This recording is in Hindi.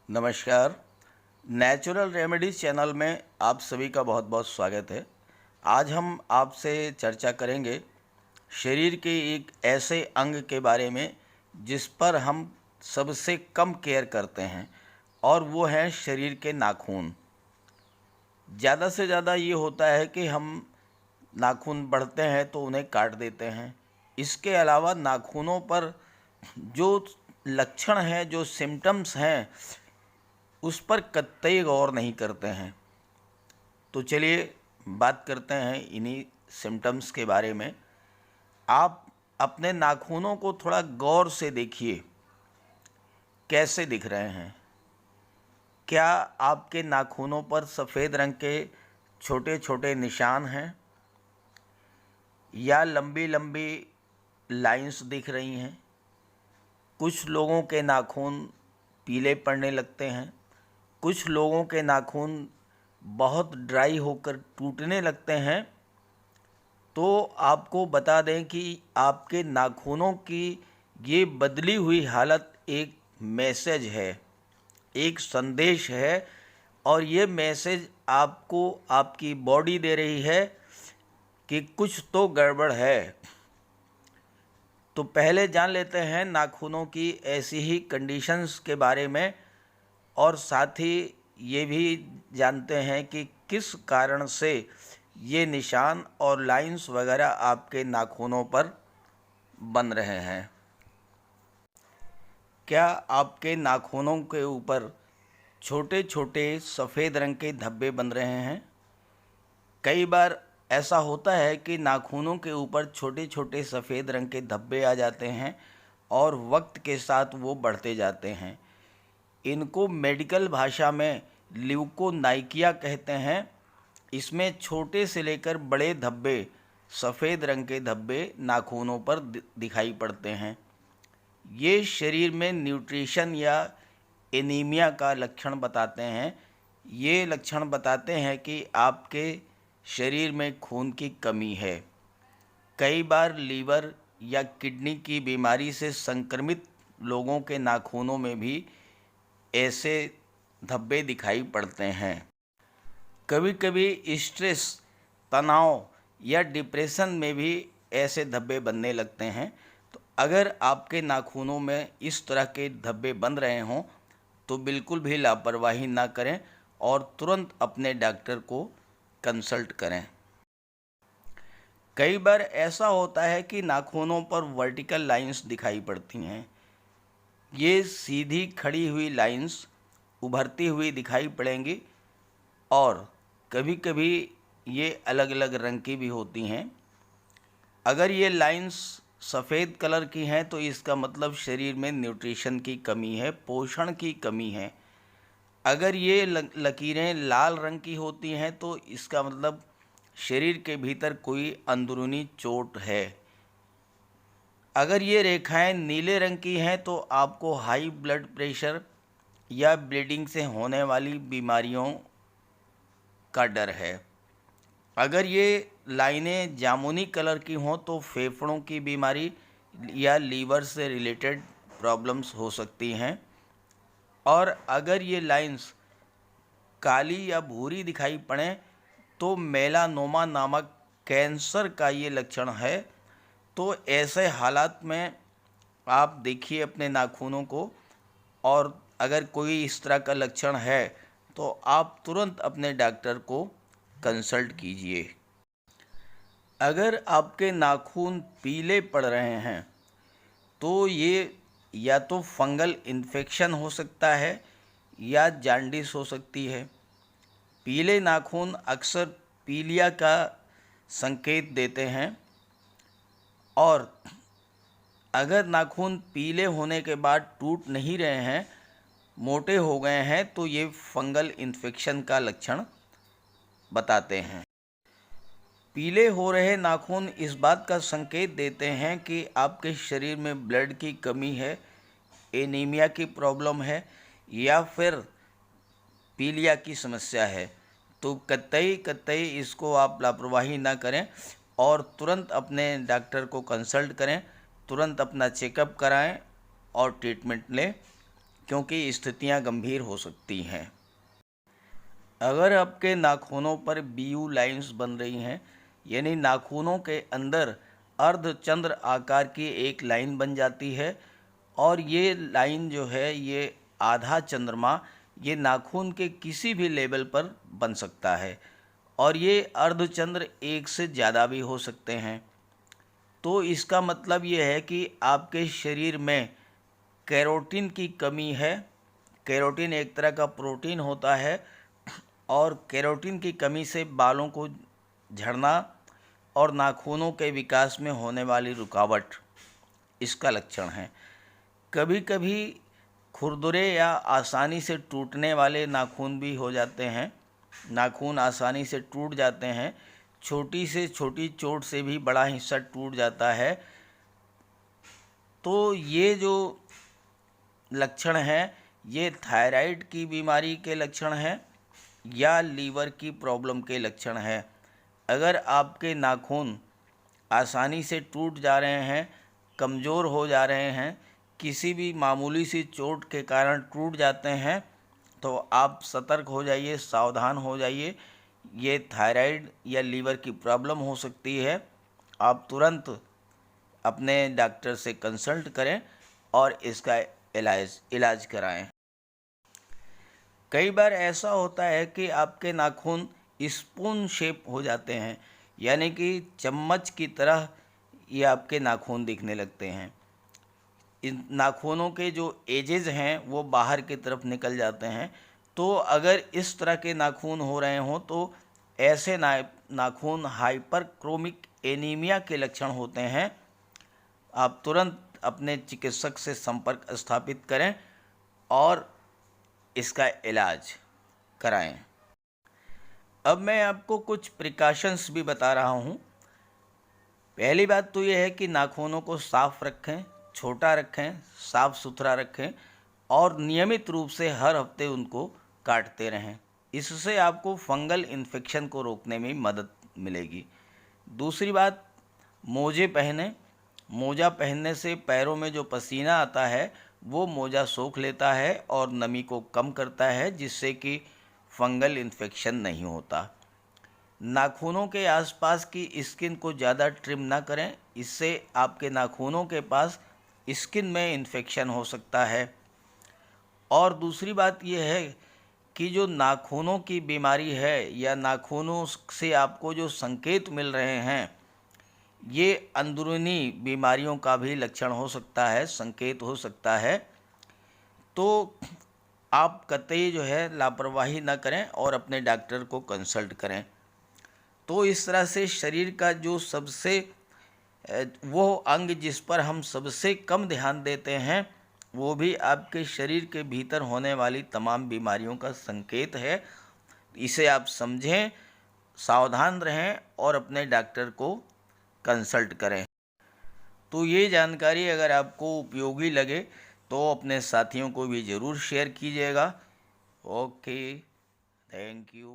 नमस्कार। नेचुरल रेमेडीज़ चैनल में आप सभी का बहुत बहुत स्वागत है। आज हम आपसे चर्चा करेंगे शरीर के एक ऐसे अंग के बारे में जिस पर हम सबसे कम केयर करते हैं, और वो है शरीर के नाखून। ज़्यादा से ज़्यादा ये होता है कि हम नाखून बढ़ते हैं तो उन्हें काट देते हैं। इसके अलावा नाखूनों पर जो लक्षण हैं, जो सिम्टम्स हैं, उस पर कतई गौर नहीं करते हैं। तो चलिए बात करते हैं इन्हीं सिम्टम्स के बारे में। आप अपने नाखूनों को थोड़ा गौर से देखिए, कैसे दिख रहे हैं। क्या आपके नाखूनों पर सफ़ेद रंग के छोटे छोटे निशान हैं, या लंबी लंबी लाइंस दिख रही हैं? कुछ लोगों के नाखून पीले पड़ने लगते हैं, कुछ लोगों के नाखून बहुत ड्राई होकर टूटने लगते हैं। तो आपको बता दें कि आपके नाखूनों की ये बदली हुई हालत एक मैसेज है, एक संदेश है, और ये मैसेज आपको आपकी बॉडी दे रही है कि कुछ तो गड़बड़ है। तो पहले जान लेते हैं नाखूनों की ऐसी ही कंडीशंस के बारे में, और साथ ही ये भी जानते हैं कि किस कारण से ये निशान और लाइंस वगैरह आपके नाखूनों पर बन रहे हैं। क्या आपके नाखूनों के ऊपर छोटे छोटे सफ़ेद रंग के धब्बे बन रहे हैं? कई बार ऐसा होता है कि नाखूनों के ऊपर छोटे छोटे सफ़ेद रंग के धब्बे आ जाते हैं और वक्त के साथ वो बढ़ते जाते हैं। इनको मेडिकल भाषा में ल्यूकोनाइकिया कहते हैं। इसमें छोटे से लेकर बड़े धब्बे, सफ़ेद रंग के धब्बे नाखूनों पर दिखाई पड़ते हैं। ये शरीर में न्यूट्रिशन या एनीमिया का लक्षण बताते हैं। ये लक्षण बताते हैं कि आपके शरीर में खून की कमी है। कई बार लीवर या किडनी की बीमारी से संक्रमित लोगों के नाखूनों में भी ऐसे धब्बे दिखाई पड़ते हैं। कभी कभी स्ट्रेस, तनाव या डिप्रेशन में भी ऐसे धब्बे बनने लगते हैं। तो अगर आपके नाखूनों में इस तरह के धब्बे बन रहे हों तो बिल्कुल भी लापरवाही ना करें और तुरंत अपने डॉक्टर को कंसल्ट करें। कई बार ऐसा होता है कि नाखूनों पर वर्टिकल लाइंस दिखाई पड़ती हैं। ये सीधी खड़ी हुई लाइंस उभरती हुई दिखाई पड़ेंगी, और कभी कभी ये अलग अलग रंग की भी होती हैं। अगर ये लाइंस सफ़ेद कलर की हैं तो इसका मतलब शरीर में न्यूट्रिशन की कमी है, पोषण की कमी है। अगर ये लकीरें लाल रंग की होती हैं तो इसका मतलब शरीर के भीतर कोई अंदरूनी चोट है। अगर ये रेखाएं नीले रंग की हैं तो आपको हाई ब्लड प्रेशर या ब्लीडिंग से होने वाली बीमारियों का डर है। अगर ये लाइनें जामुनी कलर की हों तो फेफड़ों की बीमारी या लीवर से रिलेटेड प्रॉब्लम्स हो सकती हैं। और अगर ये लाइंस काली या भूरी दिखाई पड़ें तो मेलानोमा नामक कैंसर का ये लक्षण है। तो ऐसे हालात में आप देखिए अपने नाखूनों को, और अगर कोई इस तरह का लक्षण है तो आप तुरंत अपने डॉक्टर को कंसल्ट कीजिए। अगर आपके नाखून पीले पड़ रहे हैं तो ये या तो फंगल इन्फेक्शन हो सकता है या जांडिस हो सकती है। पीले नाखून अक्सर पीलिया का संकेत देते हैं, और अगर नाखून पीले होने के बाद टूट नहीं रहे हैं, मोटे हो गए हैं, तो ये फंगल इन्फेक्शन का लक्षण बताते हैं। पीले हो रहे नाखून इस बात का संकेत देते हैं कि आपके शरीर में ब्लड की कमी है, एनीमिया की प्रॉब्लम है, या फिर पीलिया की समस्या है। तो कतई इसको आप लापरवाही ना करें और तुरंत अपने डॉक्टर को कंसल्ट करें, तुरंत अपना चेकअप कराएं और ट्रीटमेंट लें, क्योंकि स्थितियां गंभीर हो सकती हैं। अगर आपके नाखूनों पर बीयू लाइंस बन रही हैं, यानी नाखूनों के अंदर अर्धचंद्र आकार की एक लाइन बन जाती है और ये लाइन जो है ये आधा चंद्रमा ये नाखून के किसी भी लेवल पर बन सकता है और ये अर्धचंद्र एक से ज़्यादा भी हो सकते हैं। तो इसका मतलब ये है कि आपके शरीर में कैरोटीन की कमी है। कैरोटीन एक तरह का प्रोटीन होता है और कैरोटीन की कमी से बालों को झड़ना और नाखूनों के विकास में होने वाली रुकावट इसका लक्षण है। कभी कभी खुरदुरे या आसानी से टूटने वाले नाखून भी हो जाते हैं। नाखून आसानी से टूट जाते हैं, छोटी से छोटी चोट से भी बड़ा हिस्सा टूट जाता है। तो ये जो लक्षण हैं ये थायराइड की बीमारी के लक्षण हैं या लीवर की प्रॉब्लम के लक्षण है। अगर आपके नाखून आसानी से टूट जा रहे हैं, कमज़ोर हो जा रहे हैं, किसी भी मामूली सी चोट के कारण टूट जाते हैं, तो आप सतर्क हो जाइए, सावधान हो जाइए। ये थायराइड या लीवर की प्रॉब्लम हो सकती है। आप तुरंत अपने डॉक्टर से कंसल्ट करें और इसका इलाज कराएं। कई बार ऐसा होता है कि आपके नाखून स्पून शेप हो जाते हैं, यानी कि चम्मच की तरह ये आपके नाखून दिखने लगते हैं। इन नाखूनों के जो एजेस हैं वो बाहर की तरफ निकल जाते हैं। तो अगर इस तरह के नाखून हो रहे हों तो ऐसे नाखून हाइपरक्रोमिक एनीमिया के लक्षण होते हैं। आप तुरंत अपने चिकित्सक से संपर्क स्थापित करें और इसका इलाज कराएं। अब मैं आपको कुछ प्रिकॉशंस भी बता रहा हूँ। पहली बात तो यह है कि नाखूनों को साफ रखें, छोटा रखें, साफ सुथरा रखें और नियमित रूप से हर हफ्ते उनको काटते रहें। इससे आपको फंगल इन्फेक्शन को रोकने में मदद मिलेगी। दूसरी बात, मोजे पहनें। मोजा पहनने से पैरों में जो पसीना आता है वो मोजा सोख लेता है और नमी को कम करता है, जिससे कि फंगल इन्फेक्शन नहीं होता। नाखूनों के आसपास की स्किन को ज़्यादा ट्रिम ना करें, इससे आपके नाखूनों के पास स्किन में इन्फेक्शन हो सकता है। और दूसरी बात यह है कि जो नाखूनों की बीमारी है या नाखूनों से आपको जो संकेत मिल रहे हैं ये अंदरूनी बीमारियों का भी लक्षण हो सकता है, संकेत हो सकता है। तो आप कतई जो है लापरवाही ना करें और अपने डॉक्टर को कंसल्ट करें। तो इस तरह से शरीर का जो सबसे वो अंग जिस पर हम सबसे कम ध्यान देते हैं वो भी आपके शरीर के भीतर होने वाली तमाम बीमारियों का संकेत है। इसे आप समझें, सावधान रहें और अपने डॉक्टर को कंसल्ट करें। तो ये जानकारी अगर आपको उपयोगी लगे तो अपने साथियों को भी ज़रूर शेयर कीजिएगा। Okay, thank you.